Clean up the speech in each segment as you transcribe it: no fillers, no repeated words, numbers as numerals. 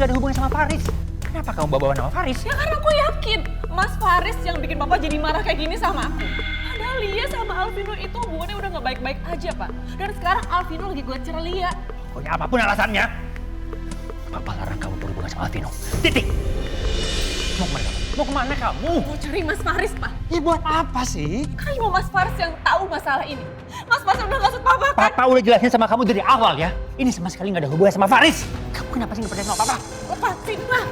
nggak ada hubungan sama Faris. Kenapa kamu bawa nama Faris? Ya karena aku yakin Mas Faris yang bikin Papa jadi marah kayak gini sama aku. Padahal Lia sama Alvino itu hubungannya udah gak baik-baik aja, Pak. Dan sekarang Alvino lagi gue cerai Lia. Pokoknya apapun alasannya, Papa larang kamu berhubungan sama Alvino. Titik. Mau kemana kamu? Mau kemana kamu? Mau cari Mas Faris, Pak. Ya buat apa sih? Kan cuma Mas Faris yang tahu masalah ini. Mas Faris udah ngasut Papa kan? Papa udah jelasin sama kamu dari awal ya. Ini sama sekali nggak ada hubungan sama Faris. Kamu kenapa sih nggak percaya sama Papa? Lepasin, Pak.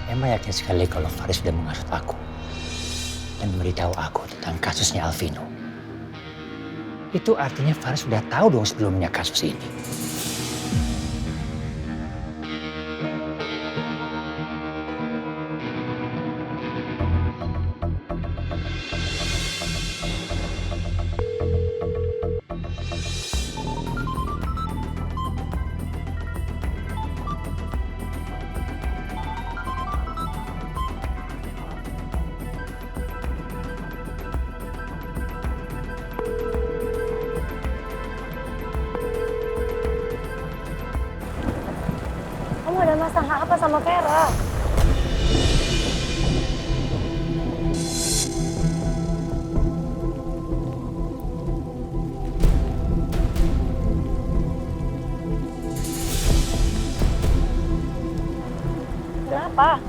Emma yakin sekali kalau Faris sudah mengasut aku dan memberitahu aku tentang kasusnya Alvino. Itu artinya Faris sudah tahu dong sebelumnya kasus ini. Kamu ada masalah apa sama Vera? Kenapa?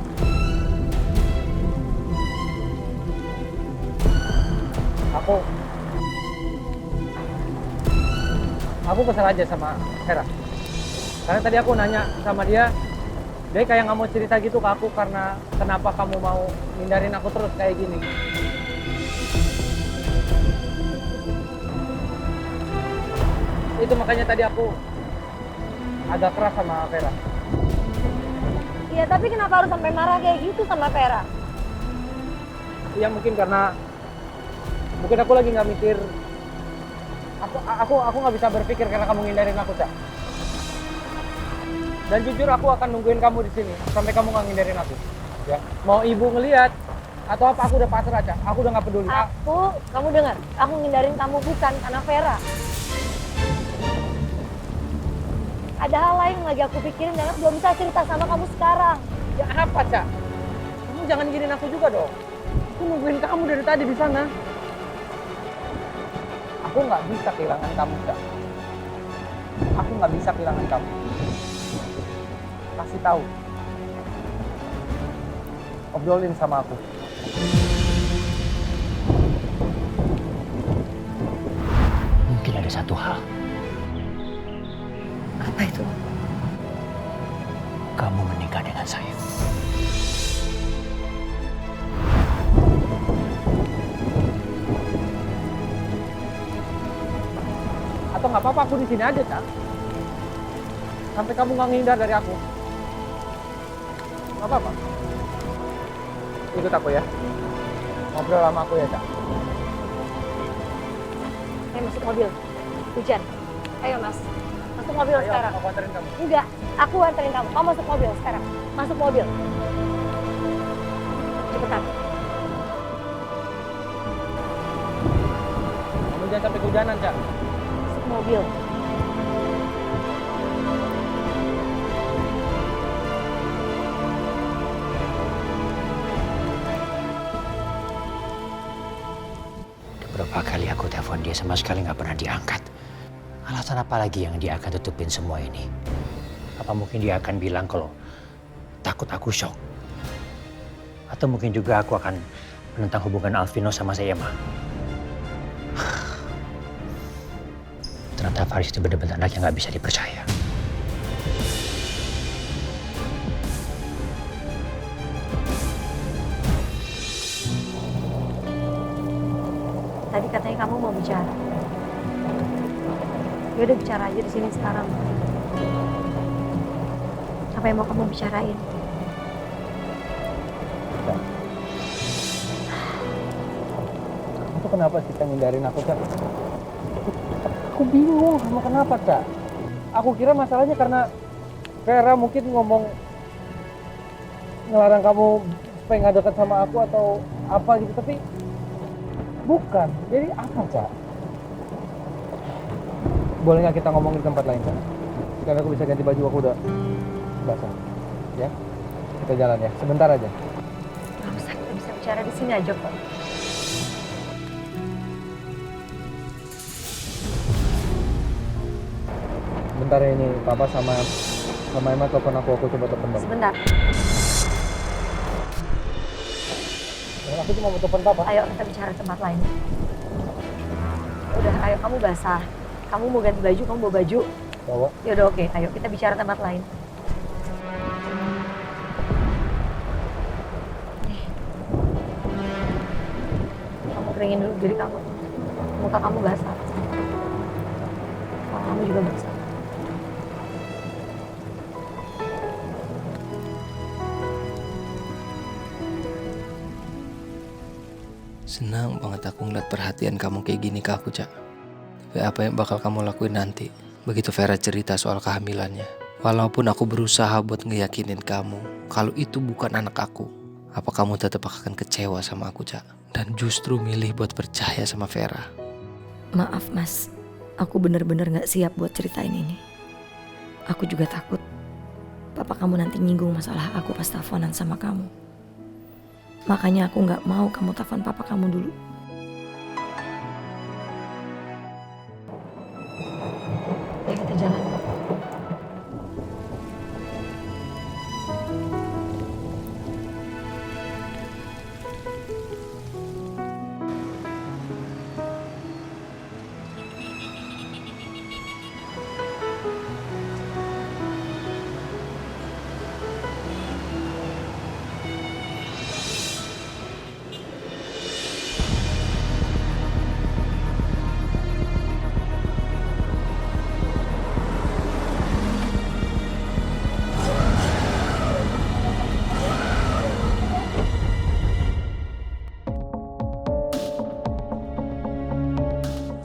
Aku kesal aja sama Vera. Karena tadi aku nanya sama dia kayak nggak mau cerita gitu ke aku karena kenapa kamu mau hindarin aku terus kayak gini. Itu makanya tadi aku agak keras sama Vera. Iya, tapi kenapa harus sampai marah kayak gitu sama Vera? Iya mungkin karena aku lagi nggak mikir. Aku nggak bisa berpikir karena kamu ngindarin aku, Cak. Dan jujur aku akan nungguin kamu di sini sampai kamu nggak ngindarin aku. Ya, mau ibu ngelihat atau apa aku udah pasrah, Cak. Aku udah nggak peduli. Kamu dengar? Aku ngindarin kamu bukan karena Vera. Ada hal lain yang lagi aku pikirin dan aku belum bisa cerita sama kamu sekarang. Ya apa, Cak? Kamu jangan giniin aku juga dong. Aku nungguin kamu dari tadi di sana. Aku nggak bisa kehilangan kamu, Cak. Aku nggak bisa kehilangan kamu. Kasih tahu. Obrolin sama aku. Mungkin ada satu hal. Apa itu? Kamu menikah dengan saya. Atau nggak apa-apa aku di sini aja, Cak. Sampai kamu nggak ngehindar dari aku. Nggak apa-apa. Ikut aku ya. Ngobrol sama aku ya, Cak. Ayo masuk mobil. Hujan. Ayo Mas. Masuk mobil Ayo, sekarang. aku anterin kamu. Enggak, aku anterin kamu. Kamu masuk mobil sekarang. Masuk mobil. Cepetan. Kamu jangan sampai kehujanan, Cak. Masuk mobil. Berapa kali aku telepon dia sama sekali nggak pernah diangkat. Alasan apa lagi yang dia akan tutupin semua ini? Apa mungkin dia akan bilang kalau takut aku shock? Atau mungkin juga aku akan menentang hubungan Alvino sama si Emma? Ternyata Faris itu benar-benar anak yang nggak bisa dipercaya. Tadi katanya kamu mau bicara. Ya udah bicara aja di sini sekarang. Apa yang mau kamu bicarain? Cak. Kamu tuh kenapa sih ngindarin aku, Cak? Aku bingung sama kenapa, Cak. Aku kira masalahnya karena Vera mungkin ngomong ngelarang kamu supaya nggak dekat sama aku atau apa gitu, tapi bukan. Jadi apa, Cak? Boleh nggak kita ngomong di tempat lain, Cak? Sekarang aku bisa ganti baju, aku udah basah. Ya, kita jalan ya, sebentar aja. Gak usah, kita bisa bicara di sini aja kok. Bentar ya, ini Papa sama Emma telepon aku coba telepon Bapak. Sebentar. Aku cuma mau telepon Papa. Ayo kita bicara di tempat lain. Udah, ayo kamu basah. Kamu mau ganti baju, kamu bawa baju. Bawa. Ya udah oke, ayo kita bicara tempat lain. Nih. Kamu keringin dulu diri kamu. Muka kamu basah. Muka kamu juga basah. Senang banget aku ngeliat perhatian kamu kayak gini ke aku, Cak. Tapi apa yang bakal kamu lakuin nanti begitu Vera cerita soal kehamilannya? Walaupun aku berusaha buat ngeyakinin kamu kalau itu bukan anak aku, apa kamu tetap akan kecewa sama aku, Cak? Dan justru milih buat percaya sama Vera? Maaf Mas, aku bener-bener gak siap buat ceritain ini. Aku juga takut papa kamu nanti nyinggung masalah aku pas teleponan sama kamu. Makanya aku gak mau kamu telepon papa kamu dulu. Ayo kita jalan.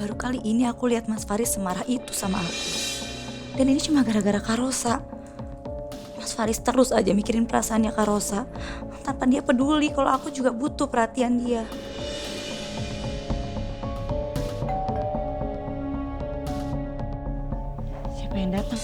Baru kali ini aku lihat Mas Faris semarah itu sama aku. Dan ini cuma gara-gara Kak Rosa. Mas Faris terus aja mikirin perasaannya Kak Rosa. Tanpa dia peduli kalau aku juga butuh perhatian dia. Siapa yang datang?